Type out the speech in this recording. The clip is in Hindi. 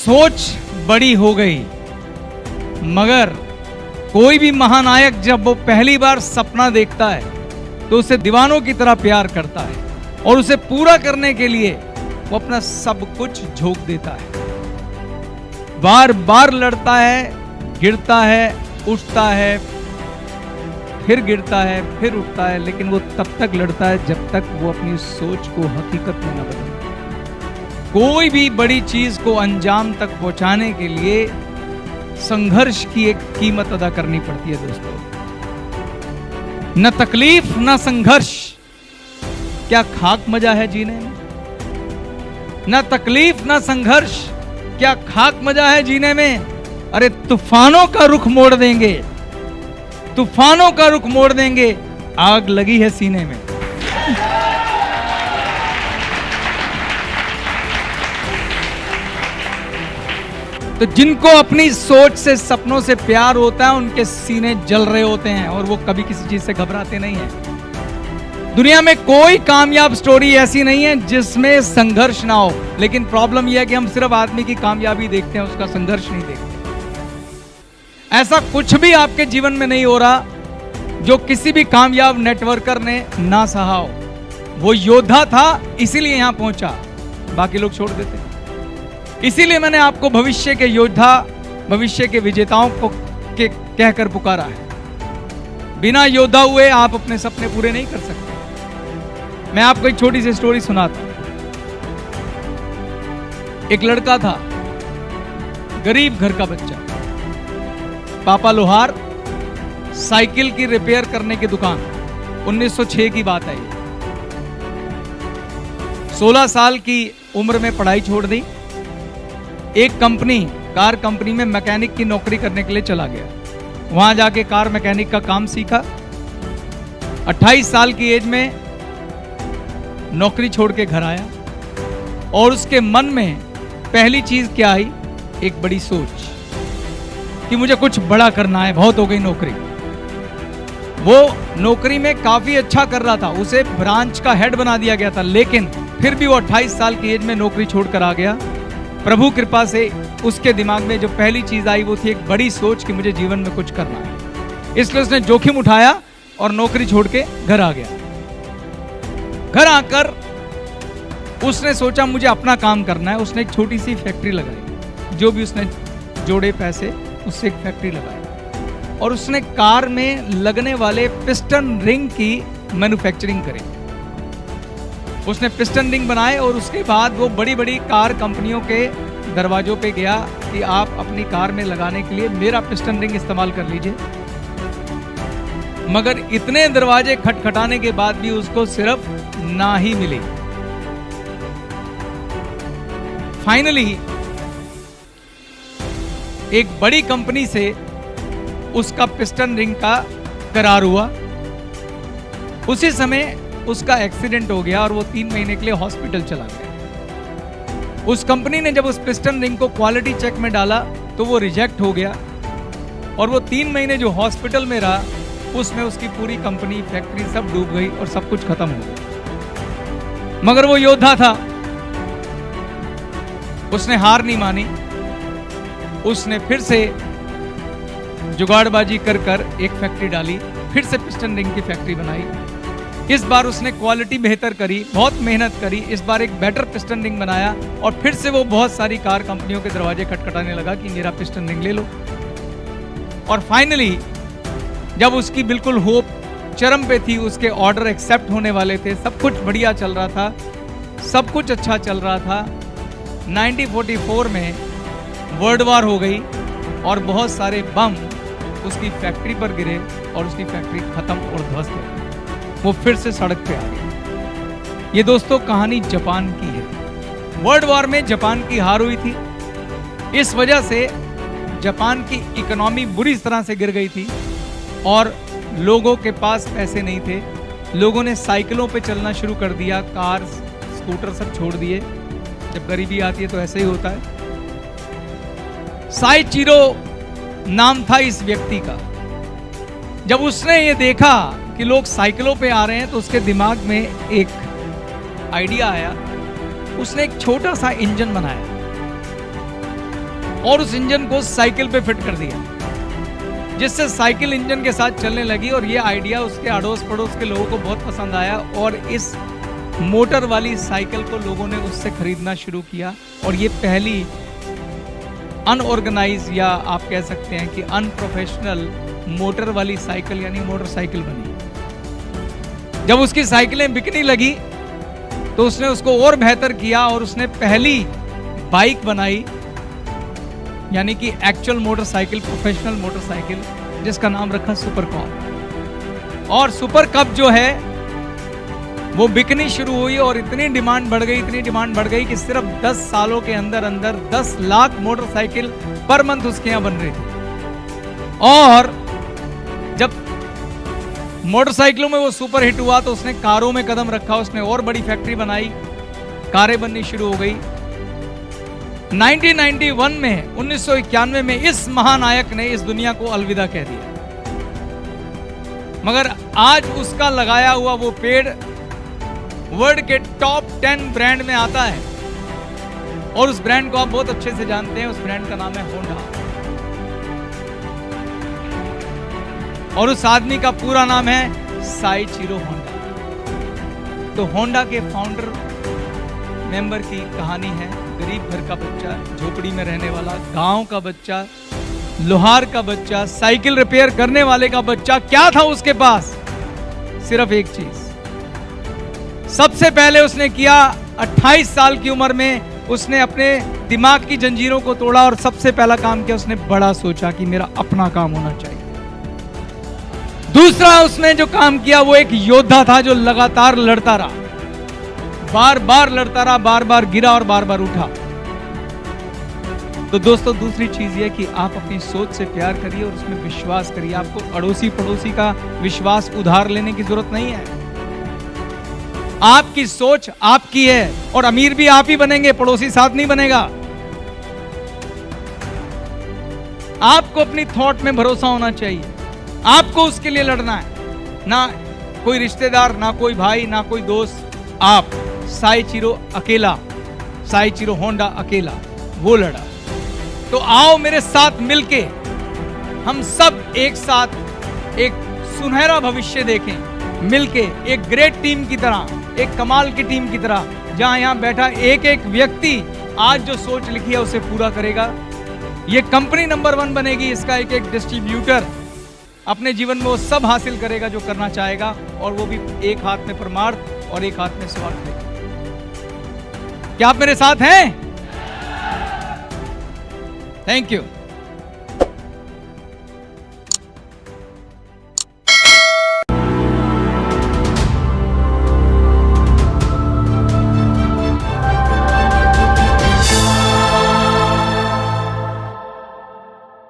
सोच बड़ी हो गई, मगर कोई भी महानायक जब वो पहली बार सपना देखता है तो उसे दीवानों की तरह प्यार करता है और उसे पूरा करने के लिए वो अपना सब कुछ झोंक देता है। बार बार लड़ता है, गिरता है, उठता है, फिर गिरता है, फिर उठता है, लेकिन वो तब तक लड़ता है जब तक वो अपनी सोच को हकीकत में न बदले। कोई भी बड़ी चीज को अंजाम तक पहुंचाने के लिए संघर्ष की एक कीमत अदा करनी पड़ती है दोस्तों। न तकलीफ न संघर्ष, क्या खाक मजा है जीने में? न तकलीफ न संघर्ष, क्या खाक मजा है जीने में? अरे तूफानों का रुख मोड़ देंगे, तूफानों का रुख मोड़ देंगे, आग लगी है सीने में। तो जिनको अपनी सोच से, सपनों से प्यार होता है, उनके सीने जल रहे होते हैं और वो कभी किसी चीज से घबराते नहीं हैं। दुनिया में कोई कामयाब स्टोरी ऐसी नहीं है जिसमें संघर्ष ना हो, लेकिन प्रॉब्लम यह है कि हम सिर्फ आदमी की कामयाबी देखते हैं, उसका संघर्ष नहीं देखते। ऐसा कुछ भी आपके जीवन में नहीं हो रहा जो किसी भी कामयाब नेटवर्कर ने ना सहा हो। वो योद्धा था इसीलिए यहां पहुंचा, बाकी लोग छोड़ देते। इसीलिए मैंने आपको भविष्य के योद्धा, भविष्य के विजेताओं को कहकर पुकारा है। बिना योद्धा हुए आप अपने सपने पूरे नहीं कर सकते। मैं आपको एक छोटी सी स्टोरी सुनाता हूं। एक लड़का था, गरीब घर का बच्चा, पापा लोहार, साइकिल की रिपेयर करने की दुकान। 1906 की बात है ये। 16 साल की उम्र में पढ़ाई छोड़ दी, एक कंपनी, कार कंपनी में मैकेनिक की नौकरी करने के लिए चला गया। वहां जाके कार मैकेनिक का काम सीखा। 28 साल की एज में नौकरी छोड़ के घर आया और उसके मन में पहली चीज क्या आई? एक बड़ी सोच कि मुझे कुछ बड़ा करना है, बहुत हो गई नौकरी। वो नौकरी में काफी अच्छा कर रहा था, उसे ब्रांच का हेड बना दिया गया था, लेकिन फिर भी वो 28 साल की एज में नौकरी छोड़कर आ गया। प्रभु कृपा से उसके दिमाग में जो पहली चीज आई वो थी एक बड़ी सोच कि मुझे जीवन में कुछ करना है। इसलिए उसने जोखिम उठाया और नौकरी छोड़ के घर आ गया। घर आकर उसने सोचा मुझे अपना काम करना है। उसने एक छोटी सी फैक्ट्री लगाई, जो भी उसने जोड़े पैसे उससे एक फैक्ट्री लगाई और उसने कार में लगने वाले पिस्टन रिंग की मैन्युफैक्चरिंग करी। उसने पिस्टन रिंग बनाए और उसके बाद वो बड़ी बड़ी कार कंपनियों के दरवाजों पे गया कि आप अपनी कार में लगाने के लिए मेरा पिस्टन रिंग इस्तेमाल कर लीजिए। मगर इतने दरवाजे खटखटाने के बाद भी उसको सिर्फ ना ही मिली। फाइनली एक बड़ी कंपनी से उसका पिस्टन रिंग का करार हुआ। उसी समय उसका एक्सीडेंट हो गया और वो 3 महीने के लिए हॉस्पिटल चला गया। उस कंपनी ने जब उस पिस्टन रिंग को क्वालिटी चेक में डाला तो वो रिजेक्ट हो गया और वो 3 महीने जो हॉस्पिटल में रहा उसमें उसकी पूरी कंपनी, फैक्ट्री सब डूब गई और सब कुछ खत्म हो गया। मगर वो योद्धा था, उसने हार नहीं मानी। उसने फिर से जुगाड़बाजी कर कर एक फैक्ट्री डाली, फिर से पिस्टन रिंग की फैक्ट्री बनाई। इस बार उसने क्वालिटी बेहतर करी, बहुत मेहनत करी। इस बार एक बेटर पिस्टन रिंग बनाया और फिर से वो बहुत सारी कार कंपनियों के दरवाजे खटखटाने लगा कि मेरा पिस्टन रिंग ले लो। और फाइनली जब उसकी बिल्कुल होप चरम पे थी, उसके ऑर्डर एक्सेप्ट होने वाले थे, सब कुछ बढ़िया चल रहा था, सब कुछ अच्छा चल रहा था, 1944 में वर्ल्ड वॉर हो गई और बहुत सारे बम उसकी फैक्ट्री पर गिरे और उसकी फैक्ट्री खत्म और ध्वस्त हो गई। वो फिर से सड़क पे आ गई। ये दोस्तों कहानी जापान की है। वर्ल्ड वॉर में जापान की हार हुई थी। इस वजह से जापान की इकोनॉमी बुरी तरह से गिर गई थी और लोगों के पास पैसे नहीं थे। लोगों ने साइकिलों पे चलना शुरू कर दिया, कार, स्कूटर सब छोड़ दिए। जब गरीबी आती है तो ऐसे ही होता है। साइचिरो नाम था इस व्यक्ति का। जब उसने ये देखा कि लोग साइकिलों पे आ रहे हैं तो उसके दिमाग में एक आइडिया आया। उसने एक छोटा सा इंजन बनाया और उस इंजन को साइकिल पे फिट कर दिया, जिससे साइकिल इंजन के साथ चलने लगी। और ये आइडिया उसके अड़ोस पड़ोस के लोगों को बहुत पसंद आया और इस मोटर वाली साइकिल को लोगों ने उससे खरीदना शुरू किया। और ये पहली अनऑर्गेनाइज या आप कह सकते हैं कि अनप्रोफेशनल मोटर वाली साइकिल यानी मोटरसाइकिल बनी। जब उसकी साइकिलें बिकने लगी तो उसने उसको और बेहतर किया और उसने पहली बाइक बनाई, यानी कि एक्चुअल मोटरसाइकिल, प्रोफेशनल मोटरसाइकिल, जिसका नाम रखा सुपर कप। और सुपर कप जो है वो बिकनी शुरू हुई और इतनी डिमांड बढ़ गई कि सिर्फ 10 सालों के अंदर अंदर 10 लाख मोटरसाइकिल पर मंथ उसके यहां बन रही थी। और जब मोटरसाइकिलों में वो सुपर हिट हुआ तो उसने कारों में कदम रखा, उसने और बड़ी फैक्ट्री बनाई, कारें बननी शुरू हो गई। 1991 में 1991 में इस महानायक ने इस दुनिया को अलविदा कह दिया, मगर आज उसका लगाया हुआ वो पेड़ वर्ल्ड के टॉप 10 ब्रांड में आता है। और उस ब्रांड को आप बहुत अच्छे से जानते हैं, उस ब्रांड का नाम है होंडा। और उस आदमी का पूरा नाम है साइचिरो होंडा। तो होंडा के फाउंडर मेंबर की कहानी है। गरीब घर का बच्चा, झोपड़ी में रहने वाला, गांव का बच्चा, लोहार का बच्चा, साइकिल रिपेयर करने वाले का बच्चा। क्या था उसके पास? सिर्फ एक चीज। सबसे पहले उसने किया, 28 साल की उम्र में उसने अपने दिमाग की जंजीरों को तोड़ा और सबसे पहला काम किया, उसने बड़ा सोचा कि मेरा अपना काम होना चाहिए। दूसरा उसने जो काम किया वो एक योद्धा था जो लगातार लड़ता रहा, बार बार लड़ता रहा, बार बार गिरा और बार बार उठा। तो दोस्तों दूसरी चीज ये कि आप अपनी सोच से प्यार करिए और उसमें विश्वास करिए। आपको अड़ोसी पड़ोसी का विश्वास उधार लेने की जरूरत नहीं है। आपकी सोच आपकी है और अमीर भी आप ही बनेंगे, पड़ोसी साथ नहीं बनेगा। आपको अपनी थॉट में भरोसा होना चाहिए, आपको उसके लिए लड़ना है। ना कोई रिश्तेदार, ना कोई भाई, ना कोई दोस्त। आप साइचिरो अकेला, साइचिरो होंडा अकेला वो लड़ा। तो आओ मेरे साथ मिलके हम सब एक साथ एक सुनहरा भविष्य देखें, मिलके एक ग्रेट टीम की तरह, एक कमाल की टीम की तरह, जहां यहां बैठा एक एक व्यक्ति आज जो सोच लिखी है उसे पूरा करेगा। ये कंपनी नंबर 1 बनेगी। इसका एक एक डिस्ट्रीब्यूटर अपने जीवन में वो सब हासिल करेगा जो करना चाहेगा, और वो भी एक हाथ में परमार्थ और एक हाथ में स्वार्थ लेकर। क्या आप मेरे साथ हैं? Thank you.